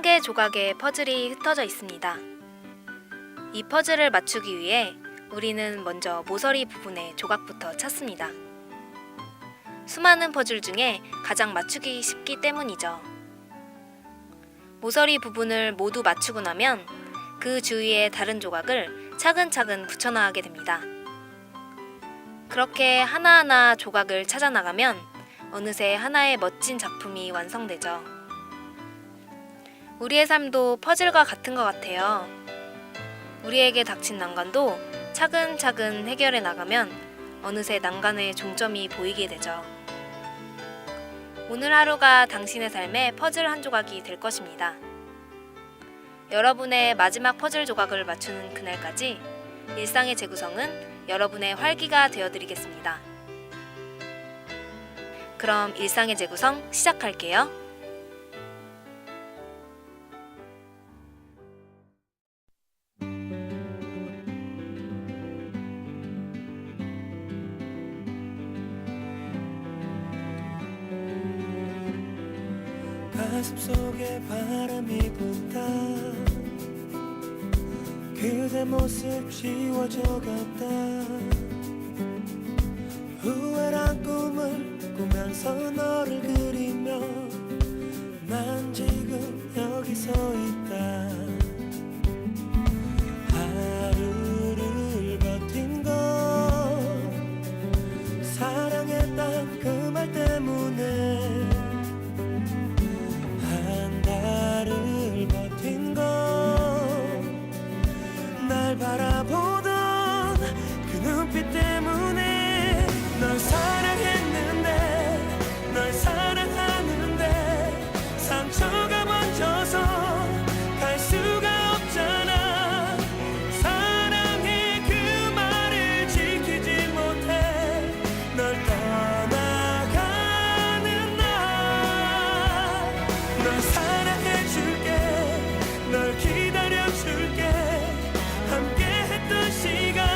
1개 조각의 퍼즐이 흩어져 있습니다. 이 퍼즐을 맞추기 위해 우리는 먼저 모서리 부분의 조각부터 찾습니다. 수많은 퍼즐 중에 가장 맞추기 쉽기 때문이죠. 모서리 부분을 모두 맞추고 나면 그 주위에 다른 조각을 차근차근 붙여나가게 됩니다. 그렇게 하나하나 조각을 찾아 나가면 어느새 하나의 멋진 작품이 완성되죠. 우리의 삶도 퍼즐과 같은 것 같아요. 우리에게 닥친 난관도 차근차근 해결해 나가면 어느새 난관의 종점이 보이게 되죠. 오늘 하루가 당신의 삶의 퍼즐 한 조각이 될 것입니다. 여러분의 마지막 퍼즐 조각을 맞추는 그날까지 일상의 재구성은 여러분의 활기가 되어드리겠습니다. 그럼 일상의 재구성 시작할게요. 가슴속에 바람이 분다. 그대 모습 지워져간다. 후회란 꿈을 꾸면서 너를 그리며 난 지금 여기 서 있다. 하루를 버틴 건 사랑했단 그 말 때문에, 한 달을 버틴 건 날 바라보던 그 눈빛 때문에. 널 사랑했는데 널 사랑하는데 상처가 번져서 갈 수가 없잖아. 사랑해 그 말을 지키지 못해 널 떠나가는 날. 널 사랑해줄게, 널 기다려줄게. 함께 했던 시간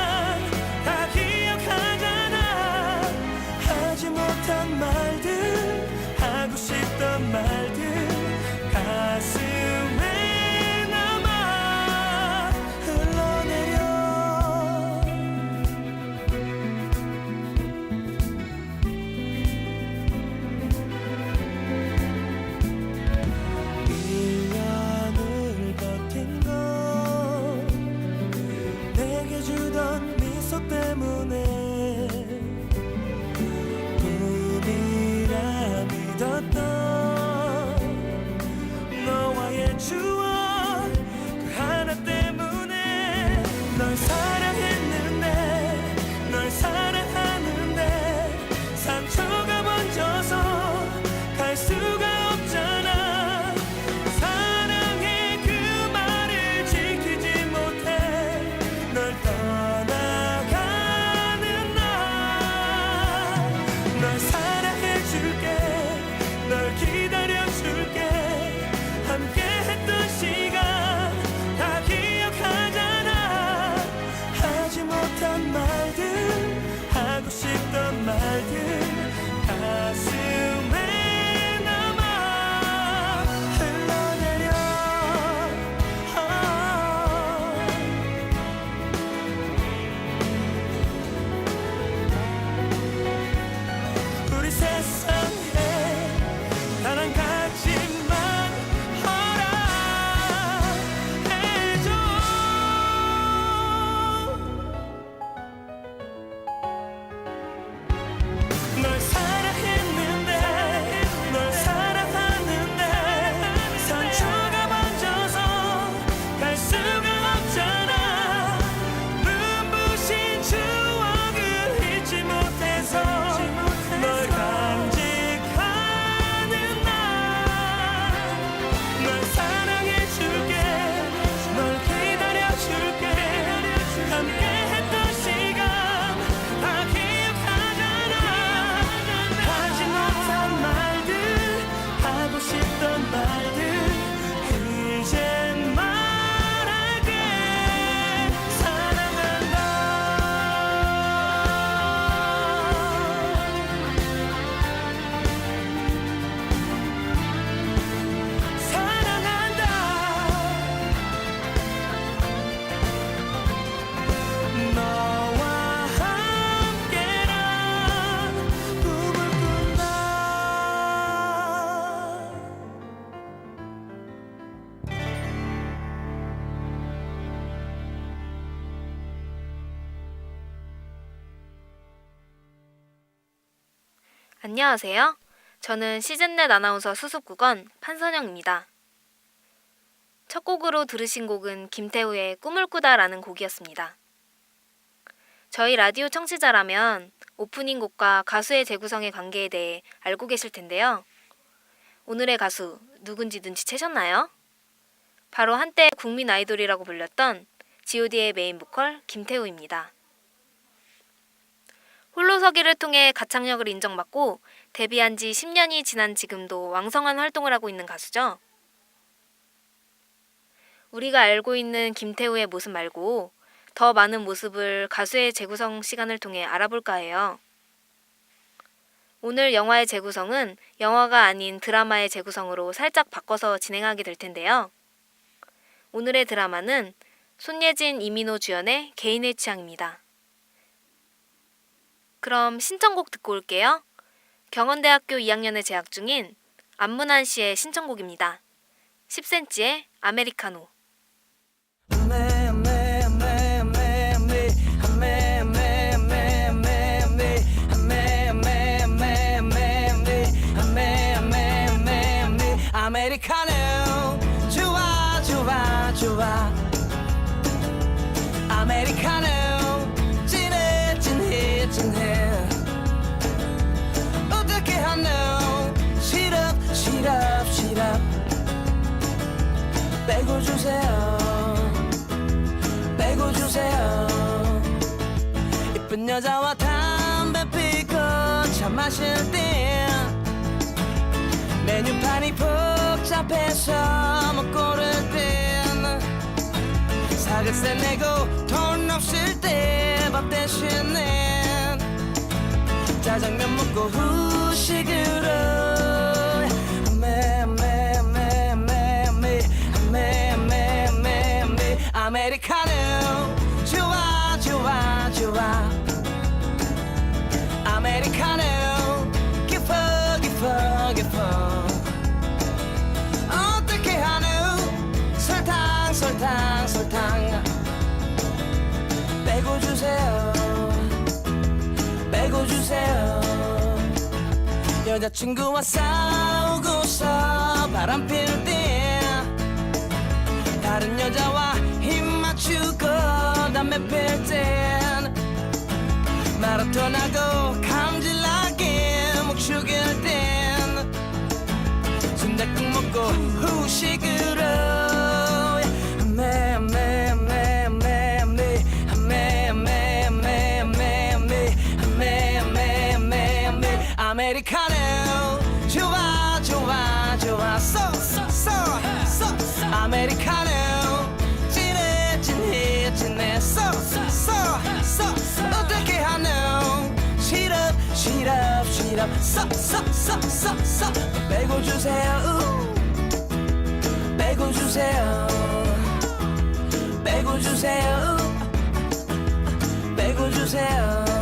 다 기억하잖아. 하지 못한 말들, 하고 싶던 말들 가슴에 남아 흘러내려. 1년을 버틴 건 내게 주던 미소 때문에. 꿈이라 믿었던 너와의 추억 그 하나 때문에. 널 사랑했는데 널 사랑하는데 상처가 번져서 갈 수가 없잖아. 사랑해 그 말을 지키지 못해 널 떠나가는 날. 널 사랑해줄게, 널 기다려줄게. 함께 했던 시간 다 기억하잖아. 하지 못한 말들, 하고 싶던 말들 가슴에 남아 흘러내려. 우리 안녕하세요. 저는 시즌넷 아나운서 수습국원 판선영입니다. 첫 곡으로 들으신 곡은 김태우의 꿈을 꾸다라는 곡이었습니다. 저희 라디오 청취자라면 오프닝 곡과 가수의 재구성의 관계에 대해 알고 계실 텐데요. 오늘의 가수 누군지 눈치채셨나요? 바로 한때 국민 아이돌이라고 불렸던 G.O.D의 메인 보컬 김태우입니다. 홀로서기를 통해 가창력을 인정받고 데뷔한 지 10년이 지난 지금도 왕성한 활동을 하고 있는 가수죠. 우리가 알고 있는 김태우의 모습 말고 더 많은 모습을 가수의 재구성 시간을 통해 알아볼까 해요. 오늘 영화의 재구성은 영화가 아닌 드라마의 재구성으로 살짝 바꿔서 진행하게 될 텐데요. 오늘의 드라마는 손예진, 이민호 주연의 개인의 취향입니다. 그럼 신청곡 듣고 올게요. 경원대학교 2학년에 재학 중인 안문환 씨의 신청곡입니다. 10cm의 아메리카노. 아메리카노 좋아 좋아 좋아 아메리카노 진해 진해 진해 어떻게 하노 시럽 시럽 시럽 빼고 주세요 빼고 주세요 이쁜 여자와 담배 피고 차 마실 때 메뉴판이 복잡해서 못 고를 땐 사글세 내고 돈 없을 때 밥 대신에 짜장면 먹고 후식으로 아메리카노 좋아 좋아 좋아 아메리카노 깊어 깊어 깊어 어떻게 하노 설탕 설탕 설탕 빼고 주세요 빼고 주세요 여자친구와 싸우고서 바람 필 때 다른 여자와 힘 맞추고 담배 필땐 마라톤하고 감질나게 목 죽일 땐 순댓국 먹고 후식으로 아메리카노 좋아 좋아 좋아 쏘쏘쏘 아메리카노 진해 진해 진해 쏘쏘쏘 어떻게 하노 시럽 시럽 시럽 쏘쏘쏘쏘 빼고 주세요 빼고 주세요 빼고 주세요 빼고 주세요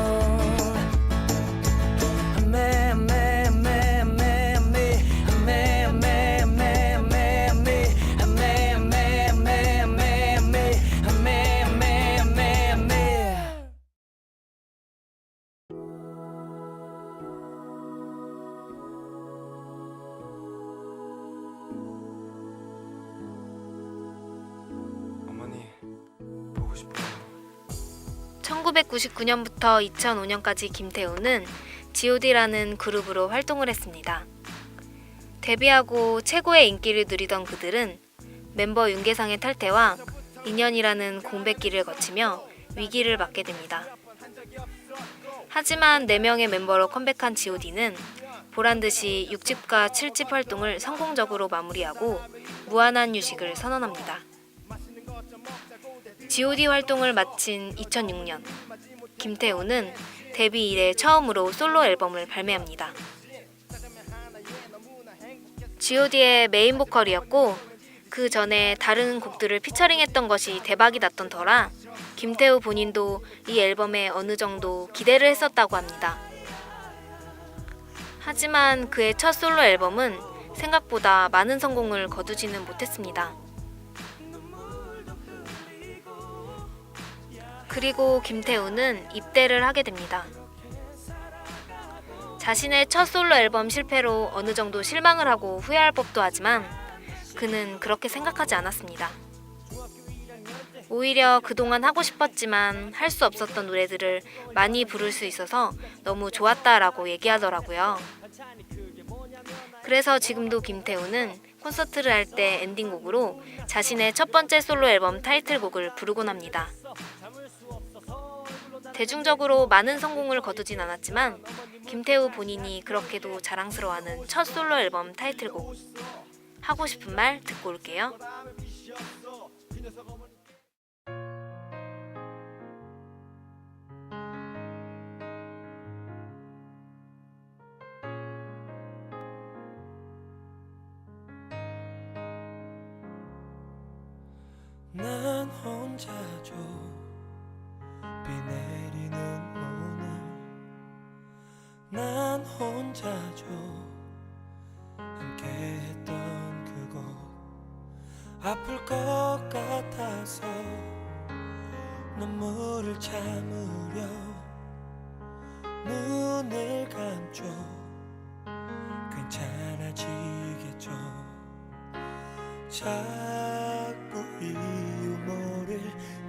어머니 보고 싶어요. 1999년부터 2005년까지 김태우는 G.O.D라는 그룹으로 활동을 했습니다. 데뷔하고 최고의 인기를 누리던 그들은 멤버 윤계상의 탈퇴와 2년이라는 공백기를 거치며 위기를 맞게 됩니다. 하지만 4명의 mem버로 컴백한 G.O.D는 보란듯이 6집과 7집 활동을 성공적으로 마무리하고 무한한 휴식을 선언합니다. G.O.D 활동을 마친 2006년, 김태우는 데뷔 이래 처음으로 솔로 앨범을 발매합니다. G.O.D의 메인 보컬이었고 그 전에 다른 곡들을 피처링했던 것이 대박이 났던 터라 김태우 본인도 이 앨범에 어느 정도 기대를 했었다고 합니다. 하지만 그의 첫 솔로 앨범은 생각보다 많은 성공을 거두지는 못했습니다. 그리고 김태우는 입대를 하게 됩니다. 자신의 첫 솔로 앨범 실패로 어느 정도 실망을 하고 후회할 법도 하지만 그는 그렇게 생각하지 않았습니다. 오히려 그동안 하고 싶었지만 할 수 없었던 노래들을 많이 부를 수 있어서 너무 좋았다라고 얘기하더라고요. 그래서 지금도 김태우는 콘서트를 할 때 엔딩곡으로 자신의 첫 번째 솔로 앨범 타이틀곡을 부르곤 합니다. 대중적으로 많은 성공을 거두진 않았지만 김태우 본인이 그렇게도 자랑스러워하는 첫 솔로 앨범 타이틀곡 하고 싶은 말 듣고 올게요. 난 혼자죠. 비 내리는 오늘 난 혼자죠. 함께했던 그곳 아플 것 같아서 눈물을 참으려 눈을 감죠. 괜찮아지겠죠. 자꾸 이유 모를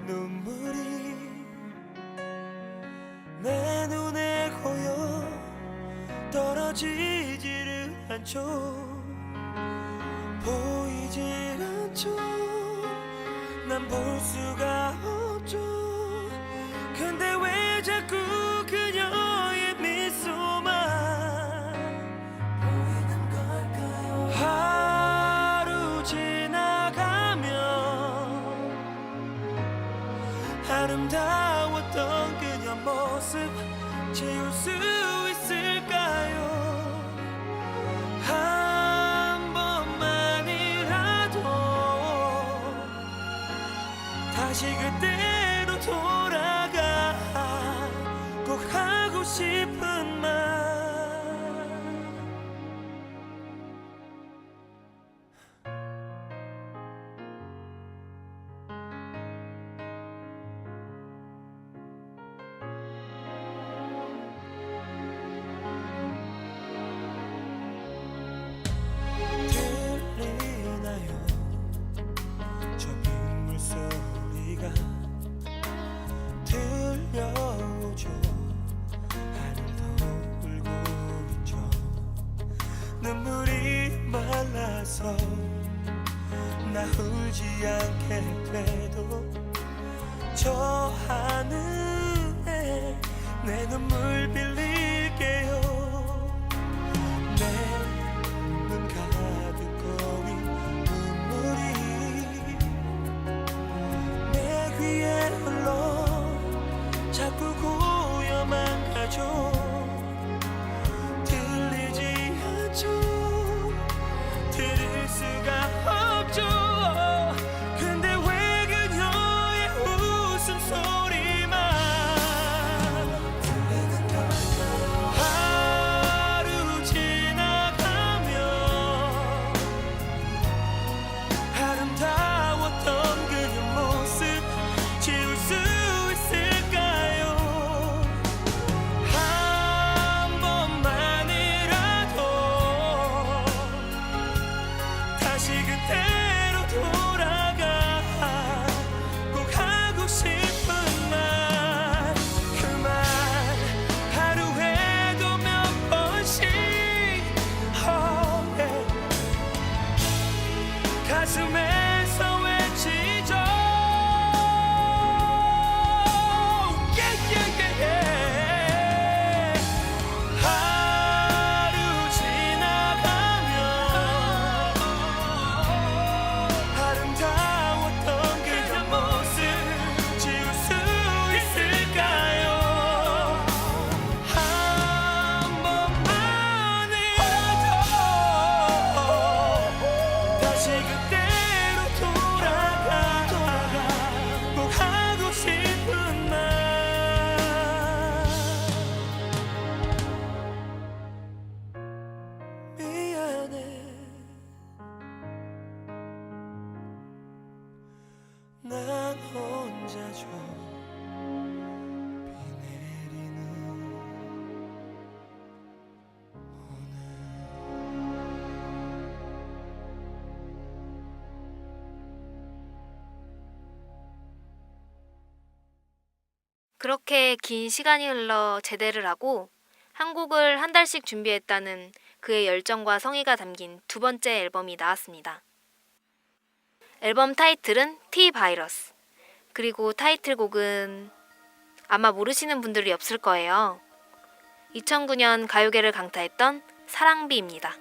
눈물이 내 눈에 고여 떨어지지를 않죠. 보이질 않죠. 난 볼 수가 없죠. 근데 왜 자꾸 그녀의 미소만 보이는 걸까요? 하루 지나가면 아름다웠던 그녀 모습 지울 수 있을까요? 한 번만이라도 다시 그때로 돌아가 꼭 하고 싶은 말. 들리나요? 저 빗물 소리가 들려오죠. 하늘도 울고 있죠. 눈물이 말라서 나 울지 않게 돼도 저 하늘에 내 눈물 빌릴게요. 내 눈 가득 고인 눈물이 내 귀에 흘러 자꾸 고여만 가죠. 들리지 않죠. 들을 수가 없죠. 근데 왜 그녀의 웃음소리만 들리는 걸까요? 그렇게 긴 시간이 흘러 제대를 하고 한 곡을 한 달씩 준비했다는 그의 열정과 성의가 담긴 두 번째 앨범이 나왔습니다. 앨범 타이틀은 T-바이러스. 그리고 타이틀곡은 아마 모르시는 분들이 없을 거예요. 2009년 가요계를 강타했던 사랑비입니다.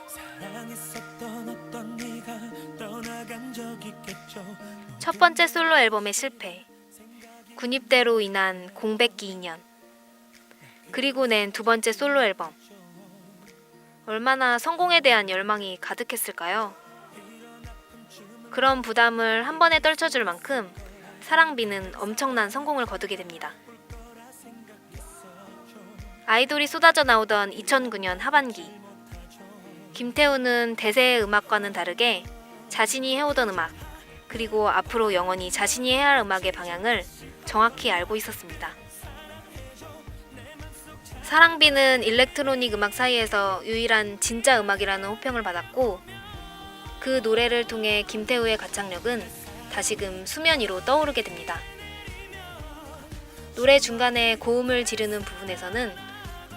사랑했었던 어떤 네가 떠나간 적 있겠죠. 첫 번째 솔로 앨범의 실패, 군입대로 인한 공백기 2년, 그리고 낸 두 번째 솔로 앨범. 얼마나 성공에 대한 열망이 가득했을까요? 그런 부담을 한 번에 떨쳐줄 만큼 사랑비는 엄청난 성공을 거두게 됩니다. 아이돌이 쏟아져 나오던 2009년 하반기, 김태우는 대세의 음악과는 다르게 자신이 해오던 음악, 그리고 앞으로 영원히 자신이 해야 할 음악의 방향을 정확히 알고 있었습니다. 사랑비는 일렉트로닉 음악 사이에서 유일한 진짜 음악이라는 호평을 받았고, 그 노래를 통해 김태우의 가창력은 다시금 수면 위로 떠오르게 됩니다. 노래 중간에 고음을 지르는 부분에서는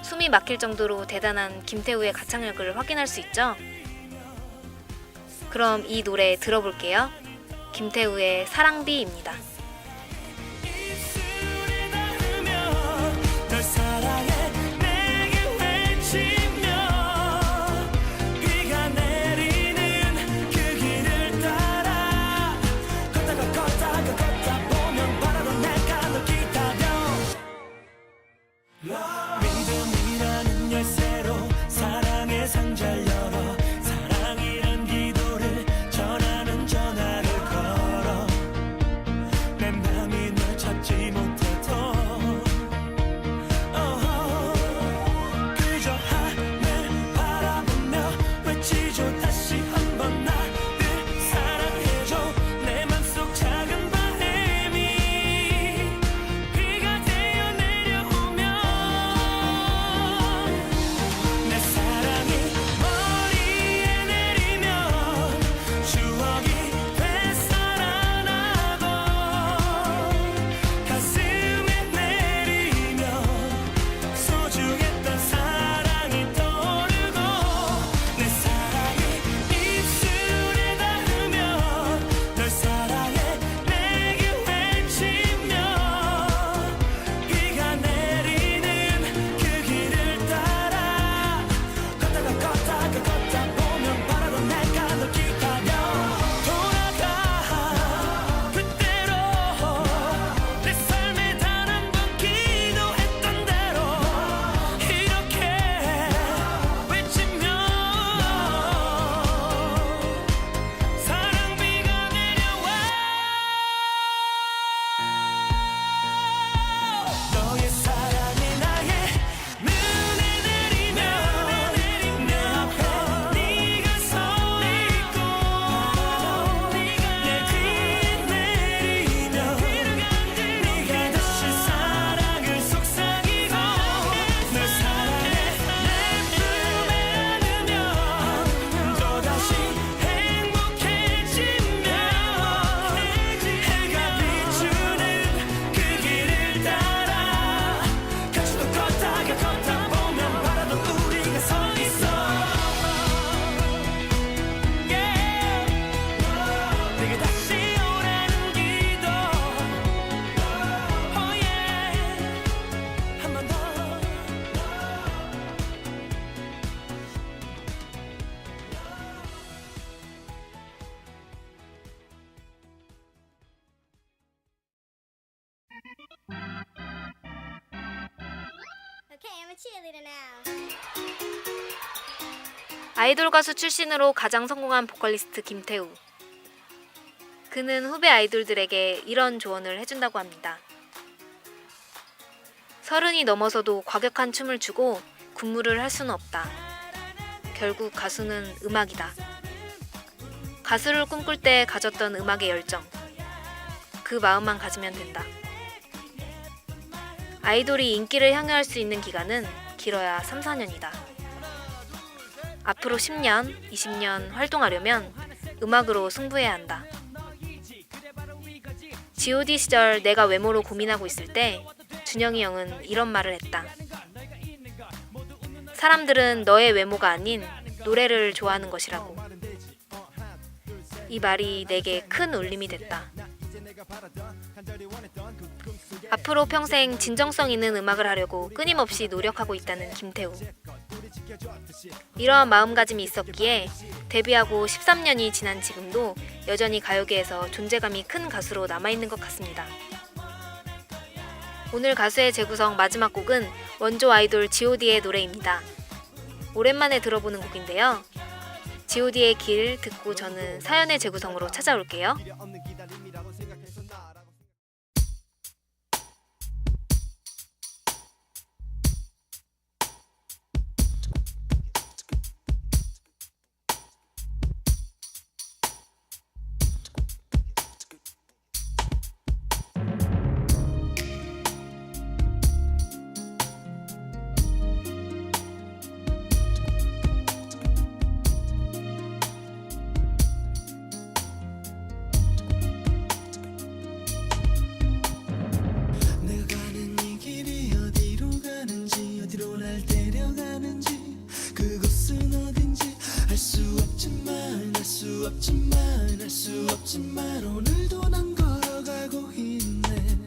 숨이 막힐 정도로 대단한 김태우의 가창력을 확인할 수 있죠. 그럼 이 노래 들어볼게요. 김태우의 사랑비입니다. 입술에 닿으면 널 사랑해 내게 외치며 비가 내리는 그 길을 따라 걷다 보면 바라던 내가 널 기다려. 믿음이라는 열쇠로 사랑의 상자를 열어 사랑이란 기도를 전하는 전화를 걸어 내 맘이 널 찾지 못해도 그저 하늘 바라보며 외치죠 다시 한번 나를 사랑해줘. 내 맘속 작은 바람이 비가 되어 내려오면 내 사랑이 머리에 내리면 추억이 되살아나고 가슴에 내리면 소중했던 사랑이 떠오르고 내 사랑이 입술에 닿으면 널 사랑해 내게 외치며 비가 내리는 그 길을 따라 걷다 보면 바라던 내가 널 기다려. 돌아가 그때로 내 삶에 단 한 번 기도했던 대로 이렇게 외치며 사랑비가 내려와. 너의 사랑이 나의 눈에 내리면 내 앞에 네가 서 있고 내 귀에 내리면 네가 다시 사랑을 속삭이고 널 사랑해 내 품에 안으면 또다시 행복해지며 해가 비추는 그 길을 따라 같이 또 걷다 보면 바라던 우리가 서 있어. 네가 다시 오라는 기도. 한 번 더. Okay, I'm a cheerleader now. 아이돌 가수 출신으로 가장 성공한 보컬리스트 김태우. 그는 후배 아이돌들에게 이런 조언을 해준다고 합니다. 30이 넘어서도 과격한 춤을 추고 군무를 할 수는 없다. 결국 가수는 음악이다. 가수를 꿈꿀 때 가졌던 음악의 열정, 그 마음만 가지면 된다. 아이돌이 인기를 향유할 수 있는 기간은 길어야 3, 4년이다. 앞으로 10년, 20년 활동하려면 음악으로 승부해야 한다. G.O.D 시절 내가 외모로 고민하고 있을 때 준영이 형은 이런 말을 했다. 사람들은 너의 외모가 아닌 노래를 좋아하는 것이라고. 이 말이 내게 큰 울림이 됐다. 앞으로 평생 진정성 있는 음악을 하려고 끊임없이 노력하고 있다는 김태우. 이러한 마음가짐이 있었기에 데뷔하고 13년이 지난 지금도 여전히 가요계에서 존재감이 큰 가수로 남아있는 것 같습니다. 오늘 가수의 재구성 마지막 곡은 원조 아이돌 G.O.D의 노래입니다. 오랜만에 들어보는 곡인데요. G.O.D의 길 듣고 저는 사연의 재구성으로 찾아올게요. 내가 가는 이 길이 어디로 가는지 어디로 날 데려가는지 그곳은 어딘지 알 수 없지만 알 수 없지만 알 수 없지만 오늘도 난 걸어가고 있네.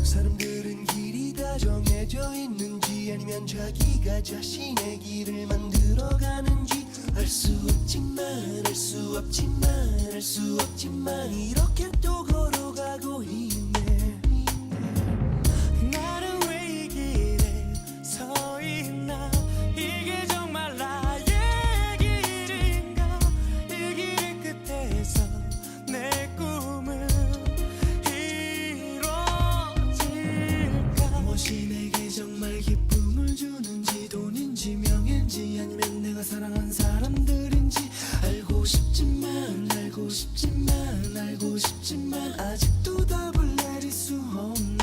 사람들은 길이 다 정해져 있는지 아니면 자기가 자신의 길을 만들어가는지 알 수 없지만 알 수 없지만 알 수 없지만 이렇게 또 걸어가고 있네. 나는 왜 이 길에 서 있나 이게 정말 나의 길인가 이 길 끝에서 내 꿈은 이루어질까. 무엇이 내게 정말 기쁨을 주는지 돈인지 명예인지 아니면 내가 사랑한 사람들인지 알고 싶지만 알고 싶지만 알고 싶지만 아직도 답을 내릴 수 없네.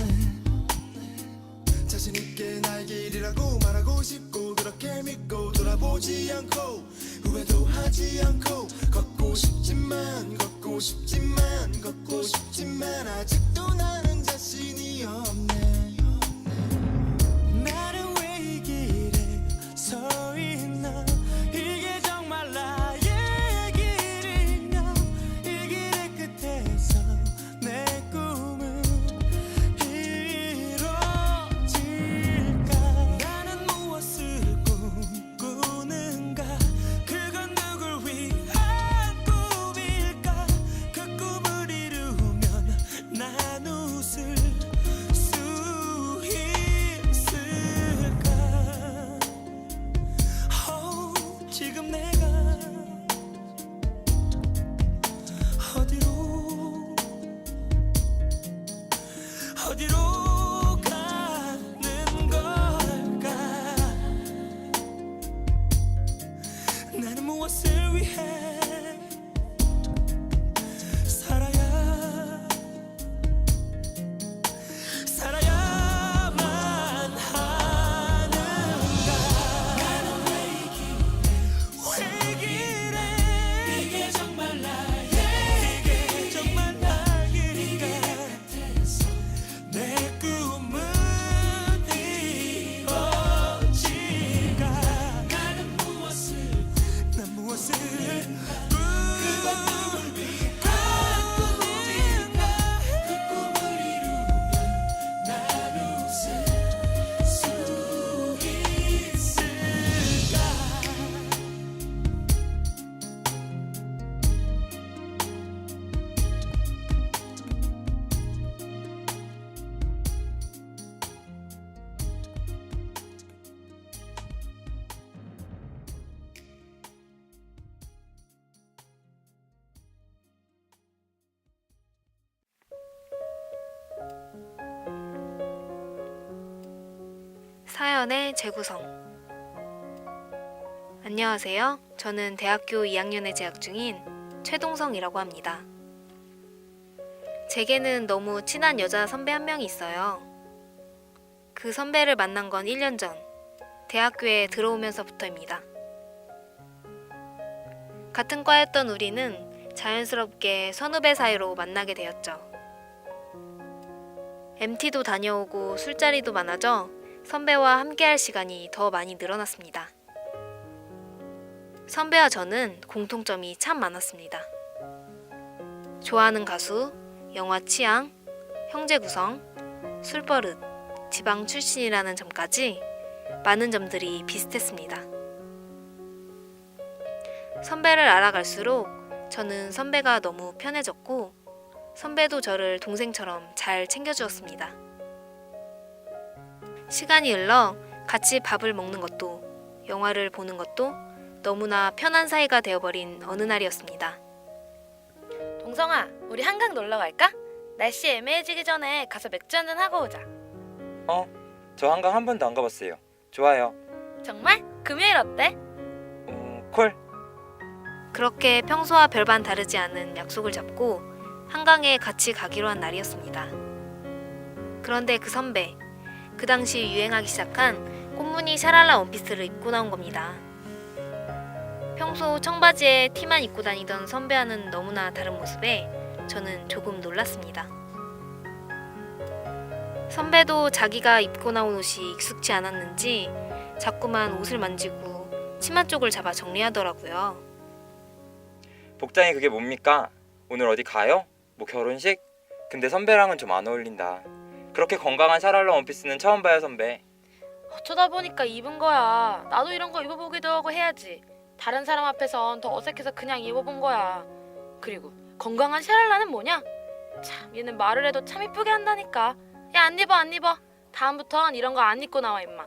자신 있게 나의 길이라고 말하고 싶고 그렇게 믿고 돌아보지 않고 후회도 하지 않고 걷고 싶지만 걷고 싶지만 걷고 싶지만 아직도 나는 자신이 없네. 나는 왜 이 길에 서 있나 이게 정말 나의 길인가 이 길의 끝에서 내 꿈은 이루어질까. 나는 무엇을 꿈꾸는가 그건 누굴 위한 꿈일까. 그 꿈을 이루면 난 웃을 수 있을까. 지금 내가 어디로 가는 걸까. 나는 무엇을 위해 살아야만 하는가. 나는 왜 이 길에 이게 정말 나의 이게 정말 나의 길인가. 내 꿈은 이루어질까. 나는 무엇을 그건 누굴 위한 꿈인가. 그 꿈을 이루면 난 웃을 수 있을까. 사연의 재구성. 안녕하세요. 저는 대학교 2학년에 재학 중인 최동성이라고 합니다. 제게는 너무 친한 여자 선배 한 명이 있어요. 그 선배를 만난 건 1년 전, 대학교에 들어오면서부터입니다. 같은 과였던 우리는 자연스럽게 선후배 사이로 만나게 되었죠. MT도 다녀오고 술자리도 많아져 선배와 함께할 시간이 더 많이 늘어났습니다. 선배와 저는 공통점이 참 많았습니다. 좋아하는 가수, 영화 취향, 형제 구성, 술버릇, 지방 출신이라는 점까지 많은 점들이 비슷했습니다. 선배를 알아갈수록 저는 선배가 너무 편해졌고 선배도 저를 동생처럼 잘 챙겨주었습니다. 시간이 흘러 같이 밥을 먹는 것도 영화를 보는 것도 너무나 편한 사이가 되어버린 어느 날이었습니다. 동성아, 우리 한강 놀러 갈까? 날씨 애매해지기 전에 가서 맥주 한잔 하고 오자. 저 한강 한 번도 안 가봤어요. 좋아요. 정말? 금요일 어때? 콜. 그렇게 평소와 별반 다르지 않은 약속을 잡고 한강에 같이 가기로 한 날이었습니다. 그런데 그 선배, 그 당시 유행하기 시작한 꽃무늬 샤랄라 원피스를 입고 나온 겁니다. 평소 청바지에 티만 입고 다니던 선배와는 너무나 다른 모습에 저는 조금 놀랐습니다. 선배도 자기가 입고 나온 옷이 익숙치 않았는지 자꾸만 옷을 만지고 치마 쪽을 잡아 정리하더라고요. 복장이 그게 뭡니까? 오늘 어디 가요? 뭐 결혼식? 근데 선배랑은 좀 안 어울린다. 그렇게 건강한 샤랄라 원피스는 처음 봐요, 선배. 어쩌다 보니까 입은 거야. 나도 이런 거 입어보기도 하고 해야지. 다른 사람 앞에선 더 어색해서 그냥 입어본 거야. 그리고 건강한 샤랄라는 뭐냐? 참, 얘는 말을 해도 참 이쁘게 한다니까. 야, 안 입어, 안 입어. 다음부턴 이런 거 안 입고 나와, 임마.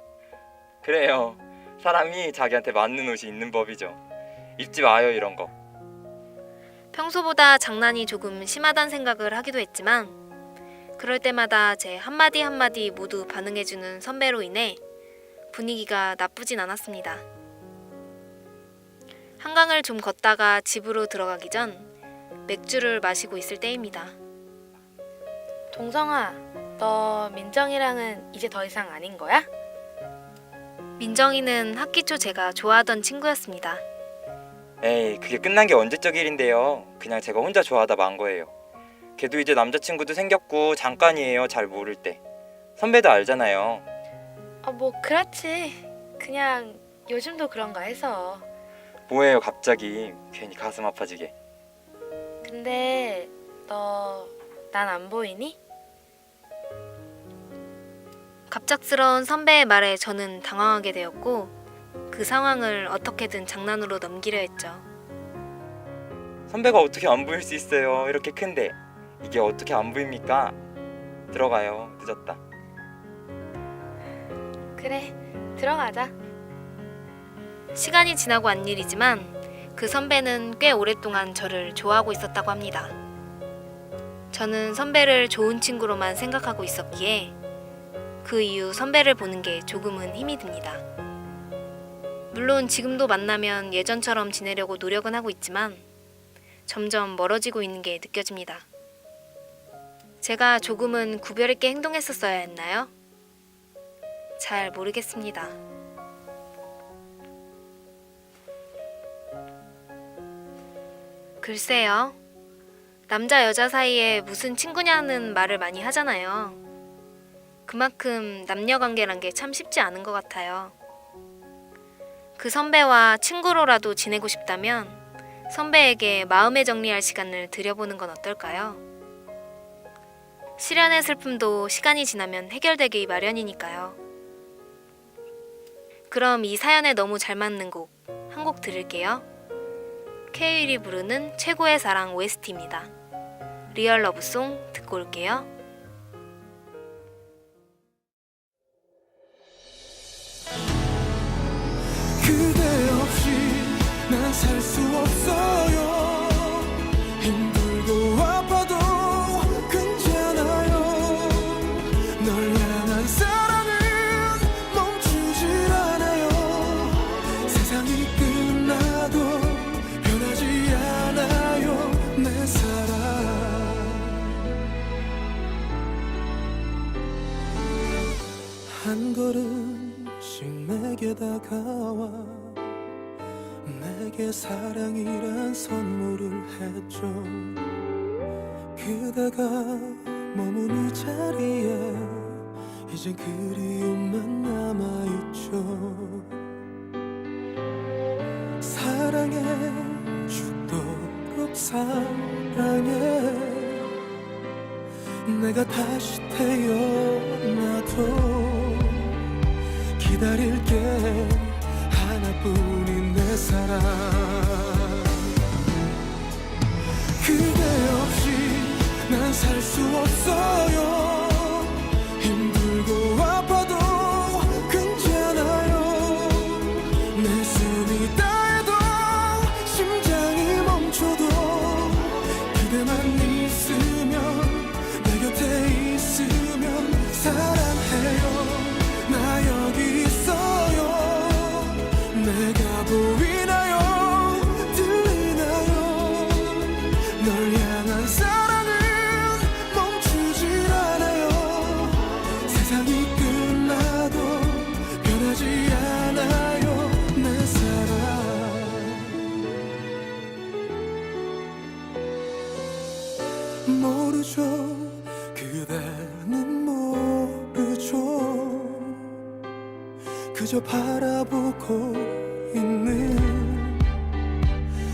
그래요. 사람이 자기한테 맞는 옷이 있는 법이죠. 입지 마요, 이런 거. 평소보다 장난이 조금 심하단 생각을 하기도 했지만 그럴 때마다 제 한마디 한마디 모두 반응해주는 선배로 인해 분위기가 나쁘진 않았습니다. 한강을 좀 걷다가 집으로 들어가기 전 맥주를 마시고 있을 때입니다. 동성아, 너 민정이랑은 이제 더 이상 아닌 거야? 민정이는 학기 초 제가 좋아하던 친구였습니다. 에이, 그게 끝난 게 언제적 일인데요. 그냥 제가 혼자 좋아하다 만 거예요. 걔도 이제 남자친구도 생겼고 잠깐이에요, 잘 모를 때. 선배도 알잖아요. 뭐 그렇지. 그냥 요즘도 그런가 해서. 뭐예요, 갑자기. 괜히 가슴 아파지게. 근데 너 난 안 보이니? 갑작스러운 선배의 말에 저는 당황하게 되었고 그 상황을 어떻게든 장난으로 넘기려 했죠. 선배가 어떻게 안 보일 수 있어요, 이렇게 큰데. 이게 어떻게 안 보입니까? 들어가요, 늦었다. 그래, 들어가자. 시간이 지나고 한 일이지만 그 선배는 꽤 오랫동안 저를 좋아하고 있었다고 합니다. 저는 선배를 좋은 친구로만 생각하고 있었기에 그 이후 선배를 보는 게 조금은 힘이 듭니다. 물론 지금도 만나면 예전처럼 지내려고 노력은 하고 있지만 점점 멀어지고 있는 게 느껴집니다. 제가 조금은 구별 있게 행동했었어야 했나요? 잘 모르겠습니다. 글쎄요. 남자 여자 사이에 무슨 친구냐는 말을 많이 하잖아요. 그만큼 남녀 관계란 게 참 쉽지 않은 것 같아요. 그 선배와 친구로라도 지내고 싶다면 선배에게 마음의 정리할 시간을 들여보는 건 어떨까요? 시련의 슬픔도 시간이 지나면 해결되기 마련이니까요. 그럼 이 사연에 너무 잘 맞는 곡 한 곡 들을게요. K-윌이 부르는 최고의 사랑 OST입니다. 리얼 러브송 듣고 올게요. 그대 없이 난 살 수 없어요. 힘들고 아파도 괜찮아요. 널 향한 사랑은 멈추질 않아요. 세상이 끝나도 변하지 않아요, 내 사랑. 한 걸음씩 내게 다가와 내게 사랑이란 선물을 했죠. 그대가 머무는 자리에 이젠 그리움만 남아있죠. 사랑해 죽도록 사랑해. 내가 다시 태어나도 기다릴게. 하나뿐인 내 사랑. 그대 없이 난 살 수 없어요. 힘들고 아파도 괜찮아요. 내 숨이 다해도 심장이 멈춰도 그대만 있으면 내 곁에 있으면 사랑해요. 나 여기 있어요. 내가 보이나요? 들리나요? 널 향한 사랑은 멈추질 않아요. 세상이 끝나도 변하지 않아요. 내 사랑. 모르죠. 그대는 모르죠. 그저 바라보고 있는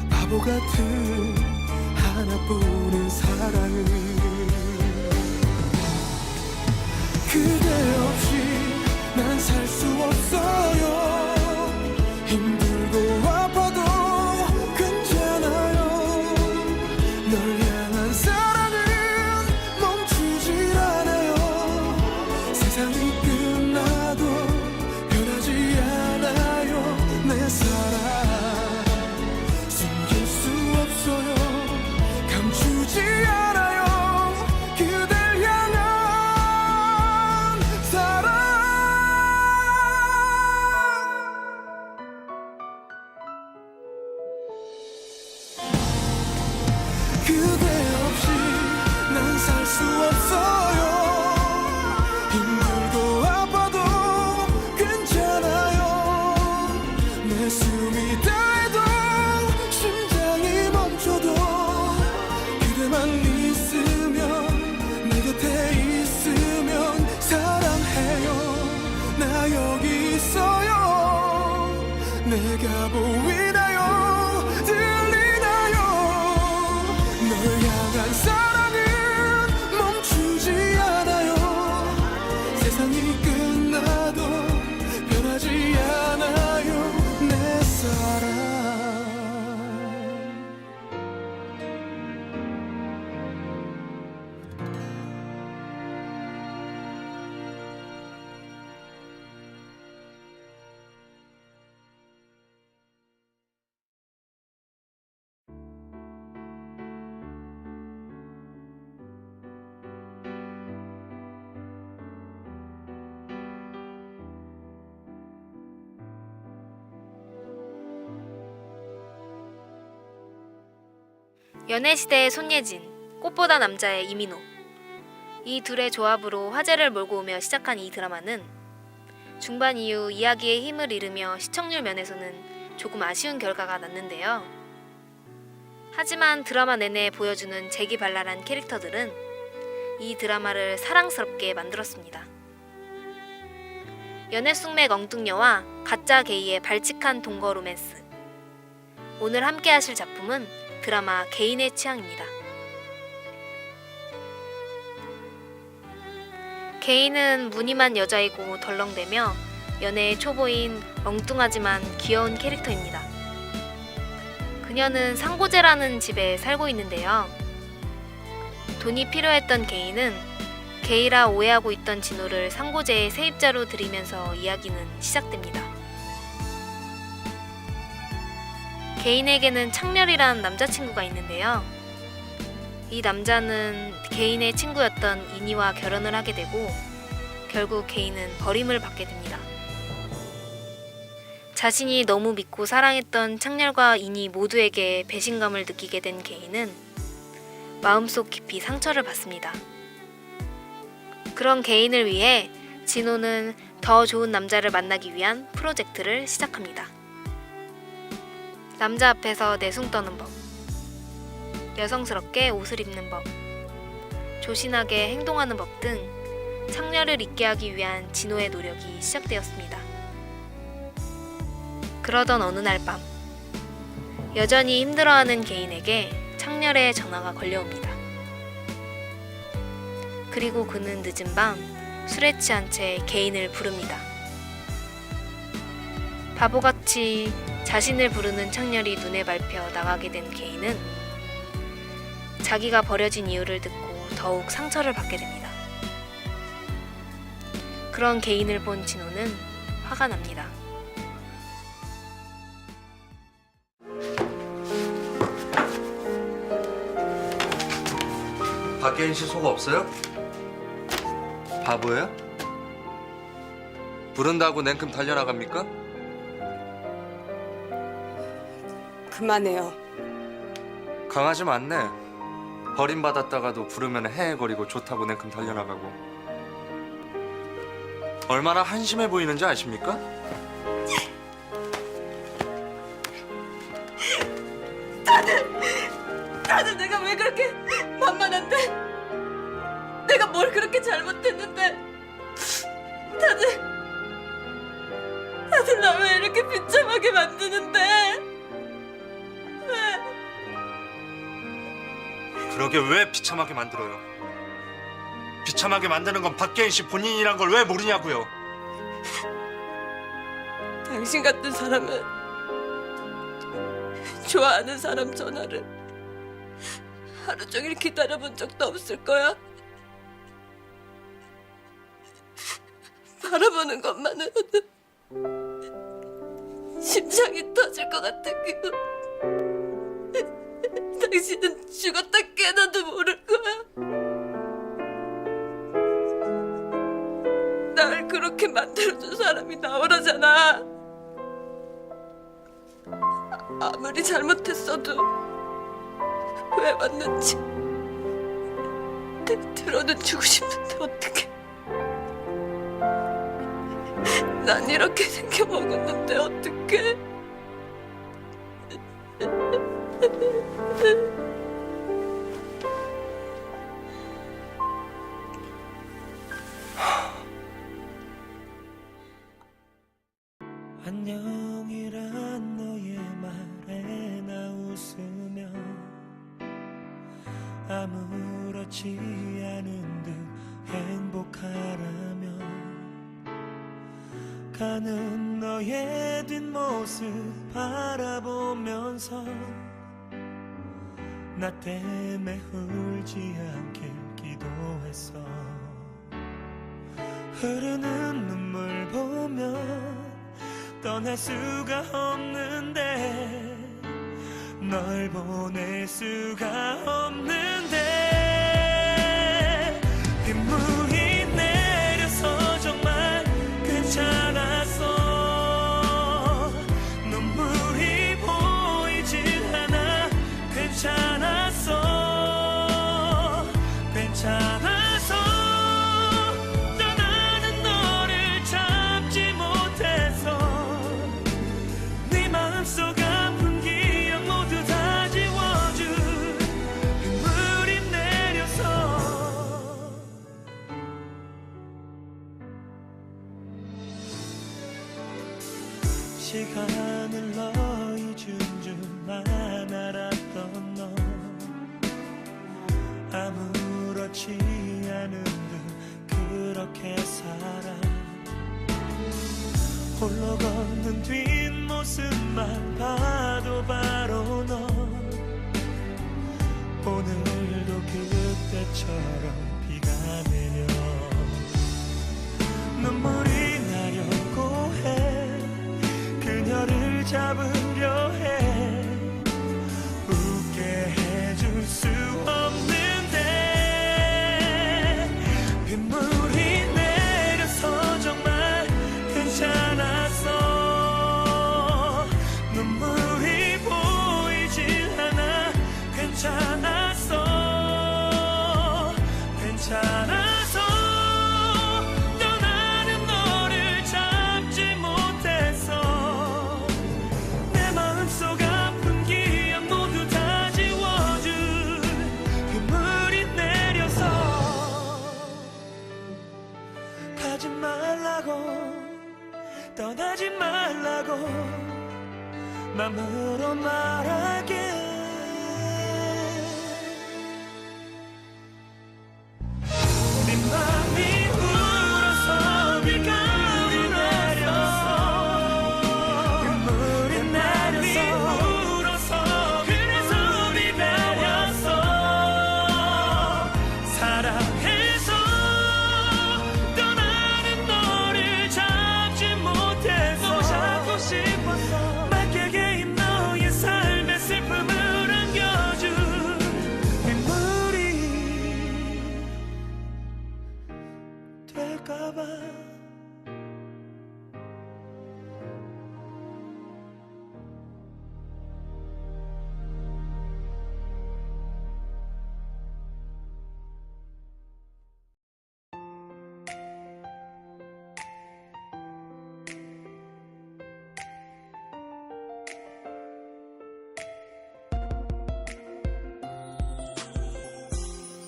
바보 같은 하나뿐인 사랑을. 그대 없이 난 살 수 없어요. 힘들고 아파도 괜찮아요. 널 향한 사랑은 멈추질 않아요. 세상이 끝나도 변하지 않아요. 내 사랑 숨길 수 없어요. 감추지 않아요. 그댈 향한 사랑. 그대 없이 난 살 수 없어요. 힘들고 아파도 괜찮아요. 내 숨이 다해도 심장이 멈춰도 그대만 있으면 내 곁에 있으면 사랑해요. 나 여기 있어요. 내가 보이나요? 들리나요? 널 향한 사랑은 멈추지 않아요. 세상이 끝나도 변하지 않아요. 내 사랑. 연애시대의 손예진, 꽃보다 남자의 이민호. 이 둘의 조합으로 화제를 몰고 오며 시작한 이 드라마는 중반 이후 이야기의 힘을 잃으며 시청률 면에서는 조금 아쉬운 결과가 났는데요. 하지만 드라마 내내 보여주는 재기발랄한 캐릭터들은 이 드라마를 사랑스럽게 만들었습니다. 연애 숙맥 엉뚱녀와 가짜 게이의 발칙한 동거 로맨스. 오늘 함께 하실 작품은 드라마 개인의 취향입니다. 개인은 무늬만 여자이고 덜렁대며 연애의 초보인 엉뚱하지만 귀여운 캐릭터입니다. 그녀는 상고제라는 집에 살고 있는데요. 돈이 필요했던 개인은 게이라 오해하고 있던 진호를 상고제의 세입자로 들이면서 이야기는 시작됩니다. 개인에게는 창렬이란 남자친구가 있는데요. 이 남자는 개인의 친구였던 인희와 결혼을 하게 되고 결국 개인은 버림을 받게 됩니다. 자신이 너무 믿고 사랑했던 창렬과 인희 모두에게 배신감을 느끼게 된 개인은 마음속 깊이 상처를 받습니다. 그런 개인을 위해 진호는 더 좋은 남자를 만나기 위한 프로젝트를 시작합니다. 남자 앞에서 내숭 떠는 법, 여성스럽게 옷을 입는 법, 조신하게 행동하는 법 등 창녀를 잊게 하기 위한 진호의 노력이 시작되었습니다. 그러던 어느 날 밤, 여전히 힘들어하는 개인에게 창렬의 전화가 걸려옵니다. 그리고 그는 늦은 밤 술에 취한 채 개인을 부릅니다. 바보같이 자신을 부르는 창렬이 눈에 밟혀 나가게 된 개인은 자기가 버려진 이유를 듣고 더욱 상처를 받게 됩니다. 그런 개인을 본 진호는 화가 납니다. 박예인 씨 속 없어요? 바보예요? 부른다고 냉큼 달려나갑니까? 그만해요. 강아지 맞네. 버림받았다가도 부르면 헤헤거리고 좋다고 냉큼 달려나가고. 얼마나 한심해 보이는지 아십니까? 다들 내가 왜 그렇게 만만한데? 내가 뭘 그렇게 잘못했는데? 다들 나 왜 이렇게 비참하게 만드는데? 왜? 그러게 왜 비참하게 만들어요? 비참하게 만드는 건 박예인 씨 본인이란 걸 왜 모르냐고요? 당신 같은 사람은 좋아하는 사람 전화를 하루 종일 기다려본 적도 없을 거야. 바라보는 것만으로도 심장이 터질 것 같은 기분. 당신은 죽었다 깨나도 모를 거야. 날 그렇게 만들어준 사람이 나오라잖아. 아무리 잘못했어도 왜 왔는지 들어는 주고 싶은데 어떡해. 난 이렇게 생겨먹었는데 어떡해. 안녕이란 너의 말에 나 웃으며 아무렇지 않은 듯 행복하라며 가는 너의 뒷모습 바라보면서 나 때문에 울지 않길 기도했어. 흐르는 눈물 보면 떠날 수가 없는데 널 보낼 수가 없는데 빗물이 내려서 정말 괜찮았어. 눈물이 보이질 않아. 괜찮았어. 괜찮았어. 떠나는 너를 참지 못해서 네 마음속 아픈 기억 모두 다 지워준 빗물이 내려서 시간을 너희 준 줄만 알았던 너 아무렇지 않은 듯 그렇게 살아 홀로 걷는 뒷모습만 봐도 바로 너 오늘도 그때처럼 비가 내려 눈물이 나려고 해 그녀를 잡으려 해 웃게 해줄 수 없는데 빗물이 내려서 정말 괜찮았어. 눈물이 보이질 않아. 괜찮았어. 괜찮았어. 떠나는 너를 잡지 못했어. 내 맘으로 말하게 네 맘이 울어서 비가 내렸어 눈물이 내렸어 울어서 그래서 비 내렸어 사랑해서 떠나는 너를 잡지 못해서 너무 잡고 싶었어 맑게 개인 너의 삶의 슬픔을 안겨준 눈물이 될까봐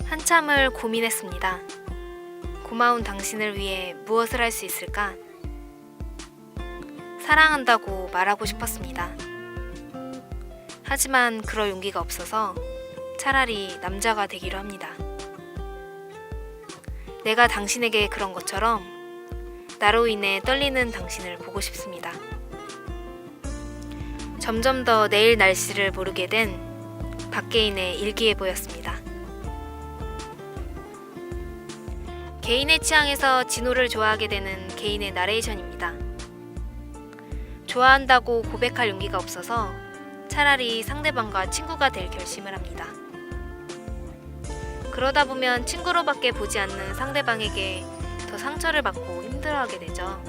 한참을 고민했습니다. 고마운 당신을 위해 무엇을 할 수 있을까? 사랑한다고 말하고 싶었습니다. 하지만 그럴 용기가 없어서 차라리 남자가 되기로 합니다. 내가 당신에게 그런 것처럼 나로 인해 떨리는 당신을 보고 싶습니다. 점점 더 내일 날씨를 모르게 된 박계인의 일기예보였습니다. 개인의 취향에서 진호를 좋아하게 되는 개인의 나레이션입니다. 좋아한다고 고백할 용기가 없어서 차라리 상대방과 친구가 될 결심을 합니다. 그러다 보면 친구로밖에 보지 않는 상대방에게 더 상처를 받고 힘들어하게 되죠.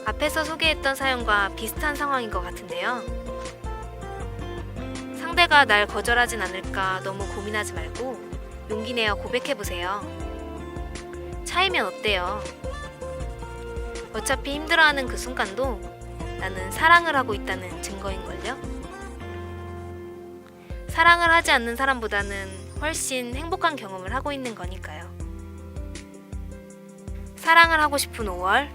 앞에서 소개했던 사연과 비슷한 상황인 것 같은데요. 상대가 날 거절하진 않을까 너무 고민하지 말고 용기 내어 고백해보세요. 차이면 어때요? 어차피 힘들어하는 그 순간도 나는 사랑을 하고 있다는 증거인걸요? 사랑을 하지 않는 사람보다는 훨씬 행복한 경험을 하고 있는 거니까요. 사랑을 하고 싶은 5월,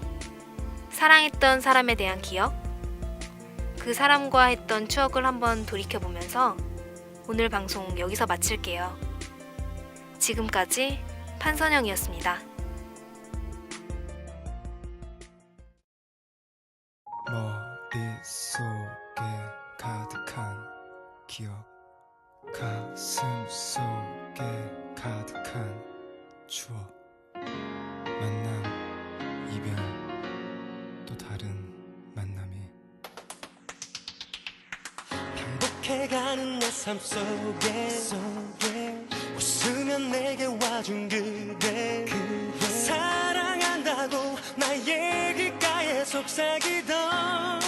사랑했던 사람에 대한 기억, 그 사람과 했던 추억을 한번 돌이켜보면서 오늘 방송 여기서 마칠게요. 지금까지 판선영이었습니다. 머릿속에 가득한 기억 가슴 속에 가득한 추억 만남 이별 또 다른 만남이 반복해가는 내 삶 속에 웃으면 내게 와준 그대 사랑한다고 나의 귓가에 속삭이던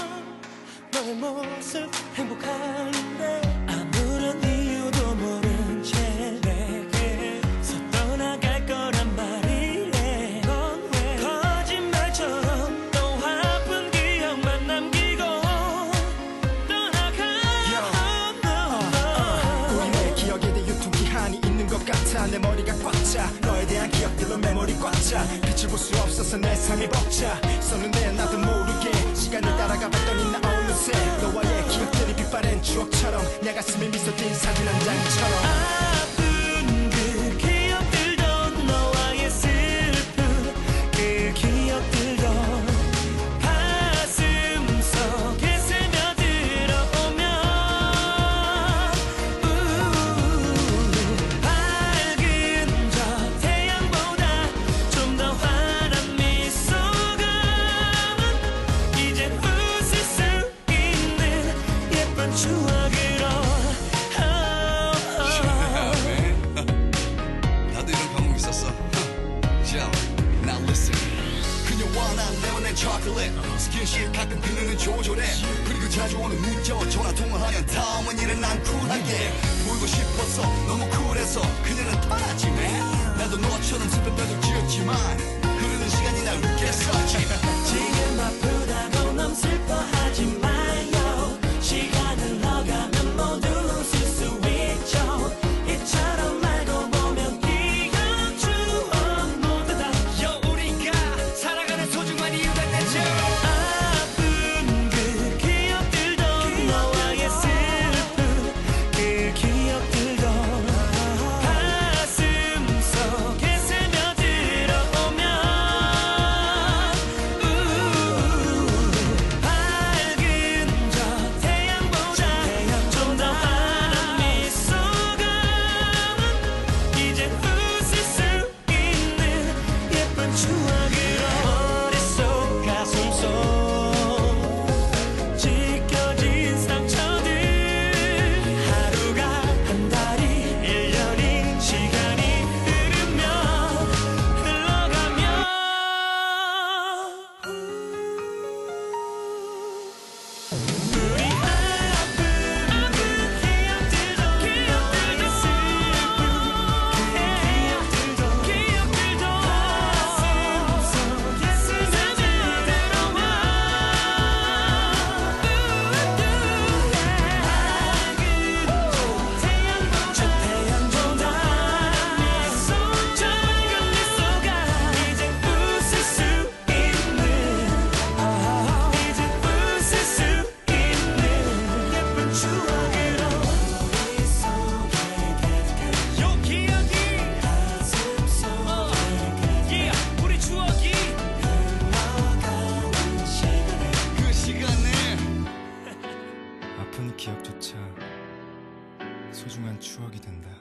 너의 모습 행복한데 아무런 이유도 모른 채 내게서 떠나갈 거란 말이래 넌 왜 거짓말처럼 또 아픈 기억만 남기고 떠나가 우리의 기억에 대해 유통기한이 있는 것 같아 내 머리가 꽉 차 너에 대한 기억들로 메모리 꽉 차 빛을 볼 수 없어서 내 삶이 벅차 썼는데 나도 모르게 시간을 따라가 봤더니 나 어느새 너와의 기억들이 빛바랜 추억처럼 내 가슴에 미소 띈 사진 한 장처럼 아픈 그 기억들도 너와의 슬픈 그 기억들도 가슴 속에 스며들어오면 밝은 저 태양보다 좀 더 환한 미소가 이젠 웃을 수 있는 예쁜 추억으로 나도 이런 방법 있었어. Yo, now listen. 그녀와 난 레몬앤 초콜릿 스킨십 가끔 그녀는 조절해 그리고 자주 오는 문자 전화 통화하면 다음은 일은 난 쿨하게 보이고 싶어서 너무 쿨해서 그녀는 떠났지 나도 너처럼 슬픈 뼈도 지었지만 흐르는 시간이 날 웃게 했었지 지금 아프다고 너무 슬퍼하지 마요 시간을 흘러가면 모두 웃을 수 있죠 이처럼 말고 보면 기억 추억 모두 다 우리가 살아가는 소중한 이유가 되죠 아픈 그 기억 아픈 기억조차 소중한 추억이 된다.